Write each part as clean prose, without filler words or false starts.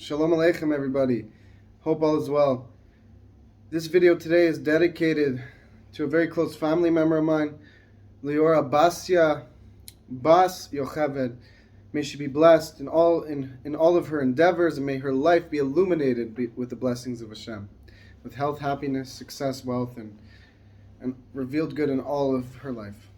Shalom Aleichem, everybody. Hope all is well. This video today is dedicated to a very close family member of mine, Liora Basya Bas Yocheved. May she be blessed in all of her endeavors, and may her life be illuminated with the blessings of Hashem, with health, happiness, success, wealth, and revealed good in all of her life.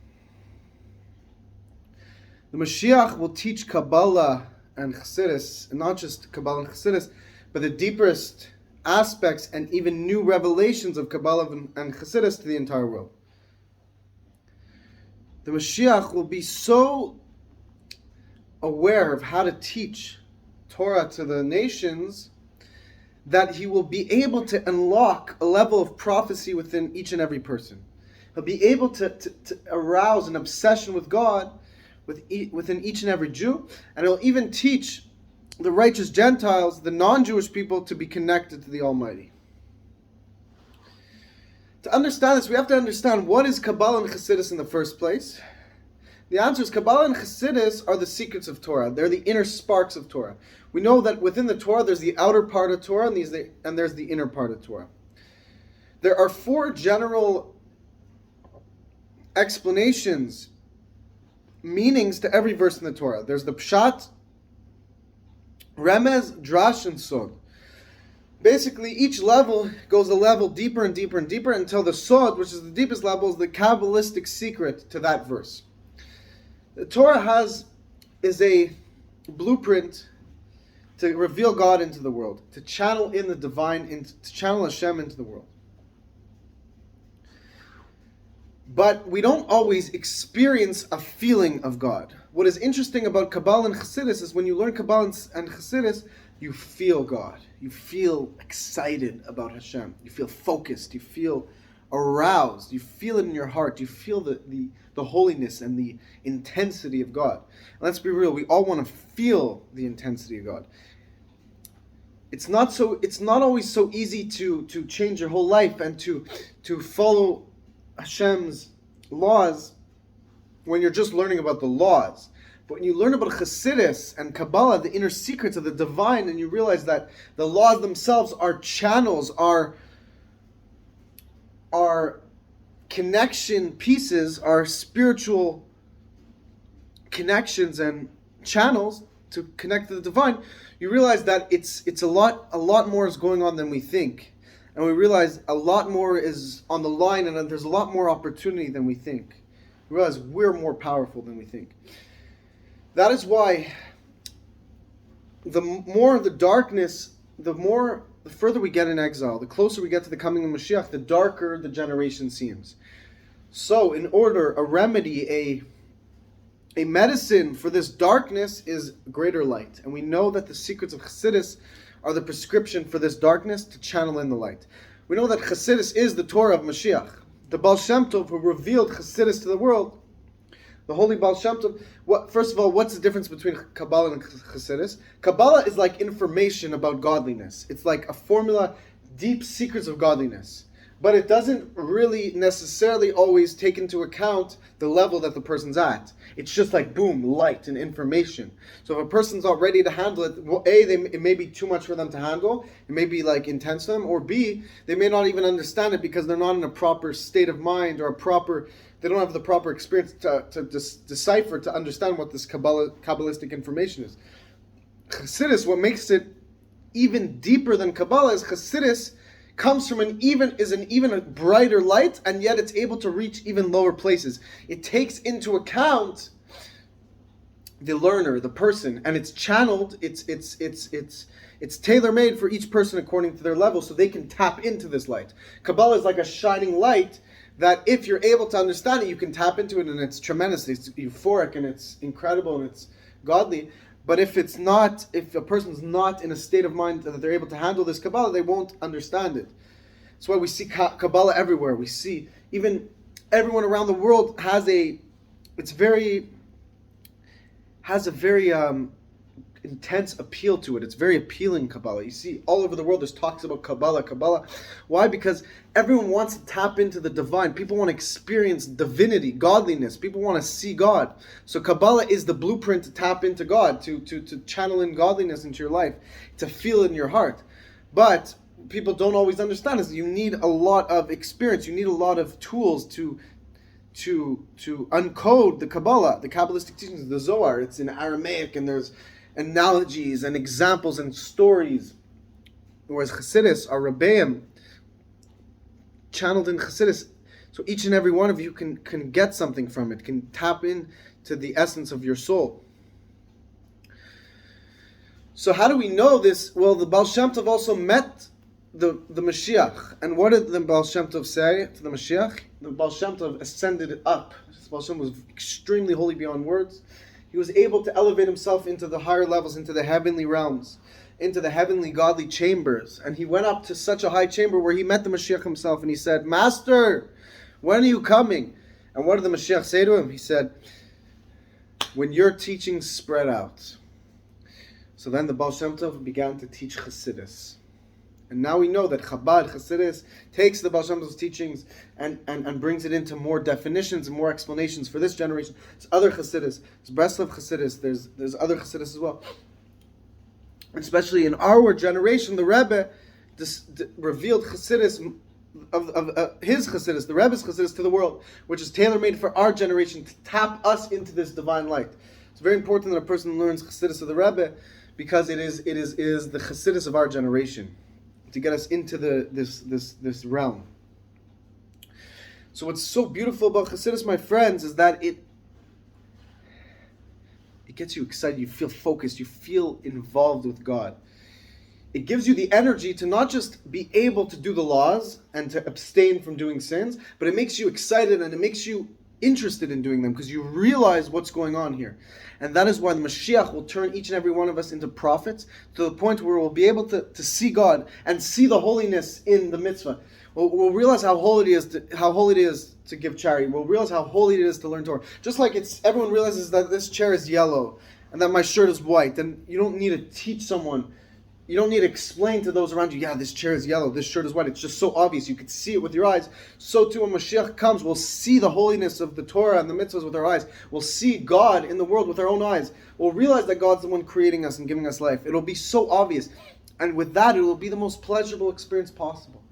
The Mashiach will teach Kabbalah and Chassidus, and not just Cabal and Chassidus, but the deepest aspects and even new revelations of Kabbalah and Chassidus to the entire world. The Mashiach will be so aware of how to teach Torah to the nations that he will be able to unlock a level of prophecy within each and every person. He'll be able to arouse an obsession with God within each and every Jew, and he'll even teach the righteous Gentiles, the non-Jewish people, to be connected to the Almighty. To understand this, we have to understand what is Kabbalah and Chassidus in the first place. The answer is Kabbalah and Chassidus are the secrets of Torah. They're the inner sparks of Torah. We know that within the Torah there's the outer part of Torah and there's the inner part of Torah. There are four general explanations, meanings to every verse in the Torah. There's the Pshat, Remez, Drash, and Sod. Basically, each level goes a level deeper and deeper and deeper until the Sod, which is the deepest level, is the Kabbalistic secret to that verse. The Torah is a blueprint to reveal God into the world, to channel in the divine, to channel Hashem into the world. But we don't always experience a feeling of God. What is interesting about Kabbalah and Chassidus is when you learn Kabbalah and Chassidus, you feel God. You feel excited about Hashem. You feel focused. You feel aroused. You feel it in your heart. You feel the holiness and the intensity of God. And let's be real, we all want to feel the intensity of God. It's not always so easy to change your whole life and to follow Hashem's laws when you're just learning about the laws. But when you learn about Chassidus and Kabbalah, the inner secrets of the divine, and you realize that the laws themselves are channels, are connection pieces, are spiritual connections and channels to connect to the divine, you realize that it's a lot more is going on than we think. And we realize a lot more is on the line, and there's a lot more opportunity than we think. We realize we're more powerful than we think. That is why the more the darkness, the further we get in exile, the closer we get to the coming of Mashiach, the darker the generation seems. So in order, a remedy, a medicine for this darkness is greater light. And we know that the secrets of Chassidus are the prescription for this darkness to channel in the light. We know that Chassidus is the Torah of Mashiach. The Baal Shem Tov who revealed Chassidus to the world, the holy Baal Shem Tov. First of all, what's the difference between Kabbalah and Chassidus? Kabbalah is like information about godliness. It's like a formula, deep secrets of godliness. But it doesn't really necessarily always take into account the level that the person's at. It's just like, boom, light and information. So if a person's not ready to handle it, well, A, it may be too much for them to handle. It may be like intense for them. Or B, they may not even understand it because they're not in a proper state of mind or they don't have the proper experience to decipher, to understand what this Kabbalistic information is. Chassidus, what makes it even deeper than Kabbalah is Chassidus comes from an even brighter light, and yet it's able to reach even lower places. It takes into account the learner, the person, and it's channeled. It's tailor-made for each person according to their level, so they can tap into this light. Kabbalah is like a shining light that, if you're able to understand it, you can tap into it, and it's tremendous. It's euphoric, and it's incredible, and it's godly. But if a person's not in a state of mind that they're able to handle this Kabbalah, they won't understand it. That's why we see Kabbalah everywhere. We see even everyone around the world has a very intense appeal to it. It's very appealing, Kabbalah. You see, all over the world, there's talks about Kabbalah. Why? Because everyone wants to tap into the divine. People want to experience divinity, godliness. People want to see God. So Kabbalah is the blueprint to tap into God, to channel in godliness into your life, to feel it in your heart. But people don't always understand this. You need a lot of experience. You need a lot of tools to uncode the Kabbalah, the Kabbalistic teachings, the Zohar. It's in Aramaic, and there's analogies and examples and stories. Whereas Chassidus, our Rebbeim, channeled in Chassidus, so each and every one of you can get something from it, can tap into the essence of your soul. So how do we know this? Well, the Baal Shem Tov also met the Mashiach. And what did the Baal Shem Tov say to the Mashiach? The Baal Shem Tov ascended up. The Baal Shem was extremely holy beyond words. He was able to elevate himself into the higher levels, into the heavenly realms, into the heavenly godly chambers. And he went up to such a high chamber where he met the Mashiach himself, and he said, "Master, when are you coming?" And what did the Mashiach say to him? He said, "When your teachings spread out." So then the Baal Shem Tov began to teach Chassidus. And now we know that Chabad, Chassidus, takes the Baal Shem Tov's teachings and brings it into more definitions and more explanations for this generation. There's other Chassidus, there's Breslov Chassidus, there's other Chassidus as well. Especially in our generation, the Rebbe revealed Chassidus, his Chassidus, the Rebbe's Chassidus to the world, which is tailor-made for our generation to tap us into this divine light. It's very important that a person learns Chassidus of the Rebbe, because it is the Chassidus of our generation, to get us into this realm. So what's so beautiful about Chassidus, my friends, is that it gets you excited, you feel focused, you feel involved with God. It gives you the energy to not just be able to do the laws and to abstain from doing sins, but it makes you excited and it makes you interested in doing them, because you realize what's going on here. And that is why the Mashiach will turn each and every one of us into prophets, to the point where we'll be able to see God and see the holiness in the mitzvah. We'll realize how holy it is to give charity. We'll realize how holy it is to learn Torah. Just like everyone realizes that this chair is yellow and that my shirt is white, and you don't need to teach someone. You don't need to explain to those around you, yeah, this chair is yellow, this shirt is white. It's just so obvious. You can see it with your eyes. So too when Mashiach comes, we'll see the holiness of the Torah and the mitzvahs with our eyes. We'll see God in the world with our own eyes. We'll realize that God's the one creating us and giving us life. It'll be so obvious. And with that, it will be the most pleasurable experience possible.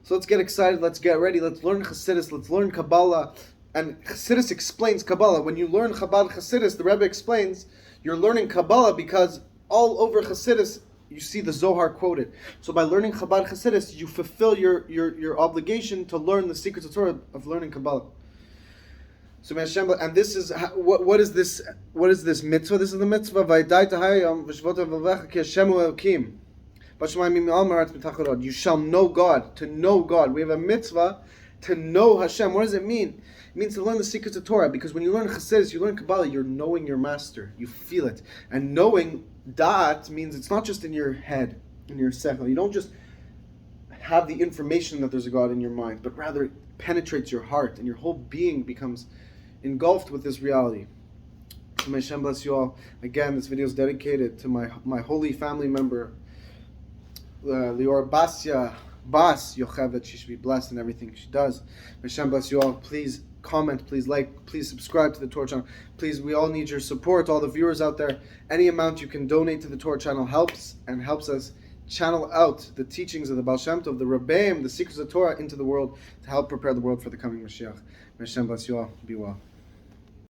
So let's get excited. Let's get ready. Let's learn Chassidus. Let's learn Kabbalah. And Chassidus explains Kabbalah. When you learn Chabad Chassidus, the Rebbe explains, you're learning Kabbalah because all over Chassidus, you see the Zohar quoted. So by learning Chabad Chassidus, you fulfill your obligation to learn the secrets of Torah, of learning Kabbalah. So Hashem, and this is what is this? What is this mitzvah? This is the mitzvah. You shall know God. To know God. We have a mitzvah to know Hashem. What does it mean? It means to learn the secrets of Torah. Because when you learn Chassidus, you learn Kabbalah, you're knowing your master. You feel it. And knowing that means it's not just in your head, in your sechel. You don't just have the information that there's a God in your mind, but rather it penetrates your heart, and your whole being becomes engulfed with this reality. So may Hashem bless you all. Again, this video is dedicated to my holy family member, Lior Basya Bas Yochevet. She should be blessed in everything she does. May Hashem bless you all. Please comment, please like, please subscribe to the Torah channel. Please, we all need your support, all the viewers out there. Any amount you can donate to the Torah channel helps us channel out the teachings of the Baal Shem Tov, the Rebbeim, the secrets of Torah into the world, to help prepare the world for the coming Mashiach. May Hashem bless you all. Be well.